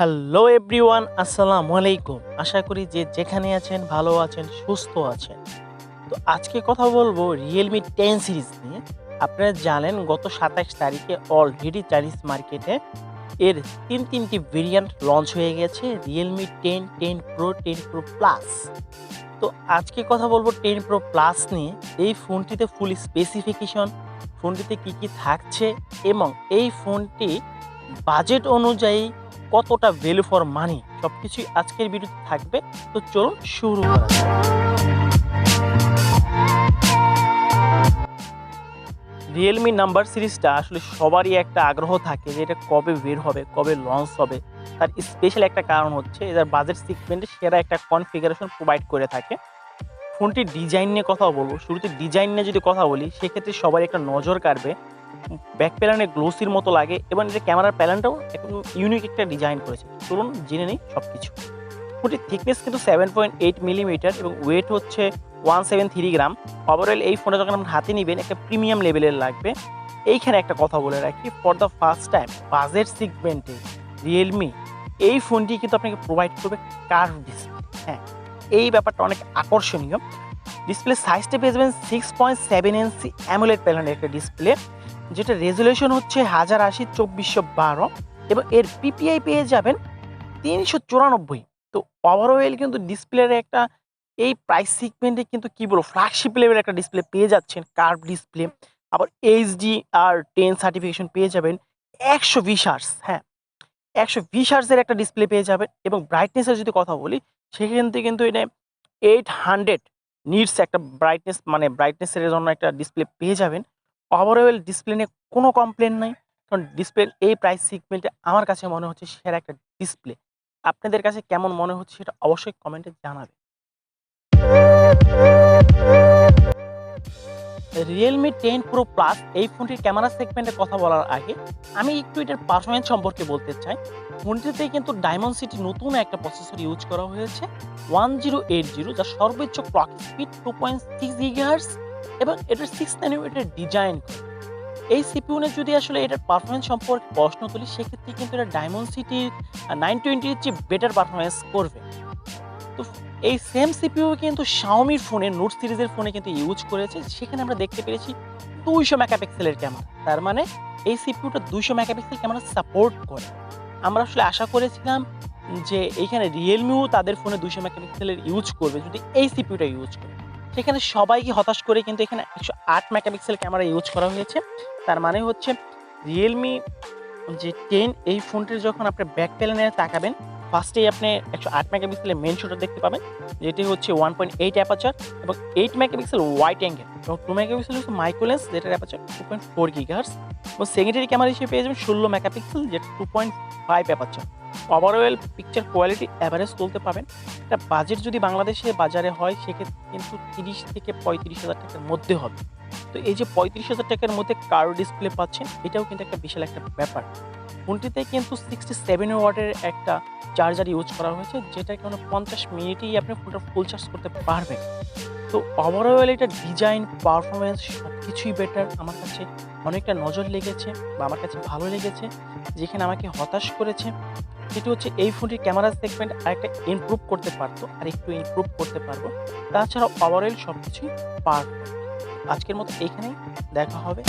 Hello everyone, আসসালামু আলাইকুম। আশা করি যে যেখানে আছেন ভালো আছেন, সুস্থ আছেন। তো আজকে কথা বলবো Realme 10 সিরিজ নিয়ে। আপনারা জানেন গত ২৭ তারিখে অলরেডি চাইনিজ মার্কেটে এর তিনটি ভেরিয়েন্ট লঞ্চ হয়ে গেছে। Realme 10, 10 Pro, 10 Pro Plus। তো আজকে কথা বলবো 10 Pro Plus নিয়ে। এই ফোনটিতে ফুল স্পেসিফিকেশন, ফোনটিতে কি থাকছে এবং এই ফোনটি বাজেট অনুযায়ী কতটা ভ্যালু ফর মানি সবকিছুই আজকের ভিডিওতে থাকবে। তো চলুন শুরু করা যাক। রিয়েলমি নাম্বার সিরিজটা আসলে সবারই একটা আগ্রহ থাকে যে এটা কবে বের হবে, কবে লঞ্চ হবে। তার স্পেশাল একটা কারণ হচ্ছে এদের বাজেট সেগমেন্টে সেরা একটা কনফিগারেশন প্রোভাইড করে থাকে। ফোনটির ডিজাইন নিয়ে কথা বলবো। শুরুতে ডিজাইন নিয়ে যদি কথা বলি সেক্ষেত্রে সবারই একটা নজর কাড়বে। ব্যাক প্যানেলে গ্লোসির মতো লাগে এবং এটা ক্যামেরার প্যানেলটাও একদম ইউনিক একটা ডিজাইন করেছে। চলুন জেনে নিই সব কিছু। ফোনটির থিকনেস কিন্তু 7.8 মিলিমিটার এবং ওয়েট হচ্ছে 173 গ্রাম। ওভারঅল এই ফোনটা যখন আপনার হাতে নেবেন একটা প্রিমিয়াম লেভেলের লাগবে। এইখানে একটা কথা বলে রাখি, for the first time budget সেগমেন্টে রিয়েলমি এই ফোনটি কিন্তু আপনাকে প্রোভাইড করবে কার্ভ ডিসপ্লে। হ্যাঁ, এই ব্যাপারটা অনেক আকর্ষণীয়। ডিসপ্লে সাইজটা পেয়ে যাবেন 6.7 ইঞ্চি AMOLED প্যানেলের একটা ডিসপ্লে, যেটা রেজুলেশন হচ্ছে 1080x2412 এবং এর পিপিআই পেয়ে যাবেন 394। তো ওভারঅল কিন্তু ডিসপ্লের একটা এই প্রাইস সেগমেন্টে কিন্তু কি বলবো ফ্ল্যাগশিপ লেভেলের একটা ডিসপ্লে পেয়ে যাচ্ছেন, কার্ভ ডিসপ্লে। আবার HDR10 সার্টিফিকেশন পেয়ে যাবেন, 120 হার্টজ, হ্যাঁ 120 হার্টজের একটা ডিসপ্লে পেয়ে যাবেন। এবং ব্রাইটনেসের যদি কথা বলি সেখান থেকে কিন্তু এটা 800 নিটস একটা ব্রাইটনেস, মানে ব্রাইটনেসের জন্য একটা ডিসপ্লে পেয়ে যাবেন। ওভারঅল ডিসপ্লে নিয়ে কোনো কমপ্লেন নাই, কারণ ডিসপ্লের এই প্রাইস সেগমেন্টে আমার কাছে মনে হচ্ছে সেরা একটা ডিসপ্লে। আপনাদের কাছে কেমন মনে হচ্ছে সেটা অবশ্যই কমেন্টে জানাবেন। Realme 10 Pro Plus এই ফোনটির ক্যামেরা সেগমেন্টে কথা বলার আগে আমি একটু এটার পারফরম্যান্স সম্পর্কে বলতে চাই। ফোনটিতে কিন্তু Dimensity নতুন একটা প্রসেসর ইউজ করা হয়েছে 1080, যার সর্বোচ্চ ক্লক স্পিড 2.6 GHz এবং এটার 6 ন্যানোমিটার ডিজাইন। এই সিপিইউ নিয়ে যদি আসলে এটার পারফরম্যান্স সম্পর্কে প্রশ্ন তুলি সেক্ষেত্রে কিন্তু এটা Dimensity 920 এর চেয়ে বেটার পারফরম্যান্স করবে। তো এই সেম সিপিইউ কিন্তু Xiaomiর ফোনে নোট সিরিজের ফোনে কিন্তু ইউজ করেছে, সেখানে আমরা দেখতে পেরেছি 200 মেগাপিক্সেলের ক্যামেরা। তার মানে এই সিপিইউটা 200 মেগাপিক্সেল ক্যামেরা সাপোর্ট করে। আমরা আসলে আশা করেছিলাম যে এইখানে রিয়েলমিও তাদের ফোনে 200 মেগাপিক্সেলের ইউজ করবে যদি এই সিপিইউটা ইউজ করে। সেখানে সবাইকে হতাশ করে কিন্তু এখানে 108 মেগাপিক্সেল ক্যামেরা ইউজ করা হয়েছে। তার মানে হচ্ছে রিয়েলমি যে 10 এই ফোনটির যখন আপনি ব্যাক প্যানেলে তাকাবেন ফার্স্টেই আপনি 108 মেগাপিক্সেলের মেইন শুটার দেখতে পাবেন, যেটি হচ্ছে 1.8 অ্যাপারচার এবং 8 মেগাপিক্সেল ওয়াইড অ্যাঙ্গেল এবং 2 মেগাপিক্সেল হচ্ছে মাইক্রো লেন্স, যেটার অ্যাপারচার 2.4 গিগাহার্টজ এবং সেকেন্ডারি ক্যামেরা হিসেবে পেয়ে যাবেন 16 মেগাপিক্সেল, যেটা 2.5 aperture. Overall picture quality average তুলতে পাবেন। এটা বাজেট যদি বাংলাদেশে বাজারে হয় সেক্ষেত্রে কিন্তু 30 থেকে 35,000 টাকার মধ্যে হবে। তো এই যে 35,000 টাকার মধ্যে কার্ভ ডিসপ্লে পাচ্ছেন, এটাও কিন্তু একটা বিশাল একটা ব্যাপার। ফোনটিতে কিন্তু 67 ওয়াটের একটা চার্জার ইউজ করা হয়েছে, যেটা কোনো 50 মিনিটেই আপনি ফোনটা ফুল চার্জ করতে পারবেন। তো ওভারঅল এটা ডিজাইন, পারফরমেন্স সব কিছুই বেটার। আমার কাছে অনেকটা নজর লেগেছে বা আমার কাছে ভালো লেগেছে। যেখানে আমাকে হতাশ করেছে সেটি হচ্ছে এই ফোনটির ক্যামেরা সেগমেন্ট আরেকটা ইমপ্রুভ করতে পারতো, আর একটু ইমপ্রুভ করতে পারবো। তাছাড়া ওভারঅল সব কিছুই পারফেক্ট। আজকের মতো এইখানেই, দেখা হবে।